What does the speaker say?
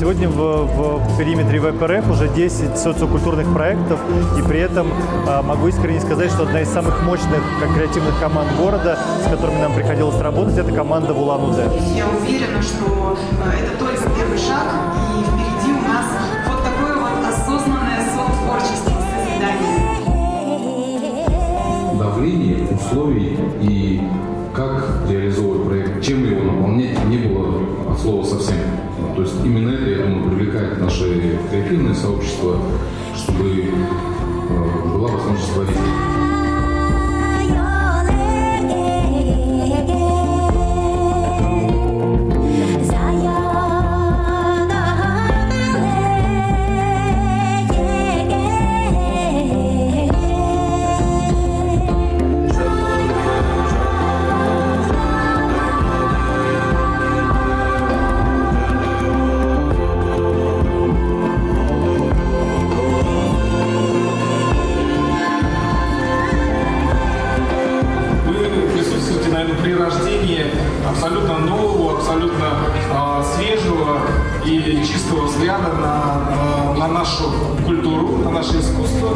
Сегодня в периметре ВПРФ уже 10 социокультурных проектов, и при этом могу искренне сказать, что одна из самых мощных креативных команд города, с которыми нам приходилось работать, это команда в Улан-Удэ. Я уверена, что это только первый шаг, и впереди у нас вот такое вот осознанное сотворчество, созидание. Давление, условий и как реализовывать проект, чем его наполнять, не было от слова совсем. То есть именно это, я думаю, привлекает наше креативное сообщество, чтобы была возможность творить. При рождении абсолютно нового, абсолютно свежего и чистого взгляда на нашу культуру, на наше искусство.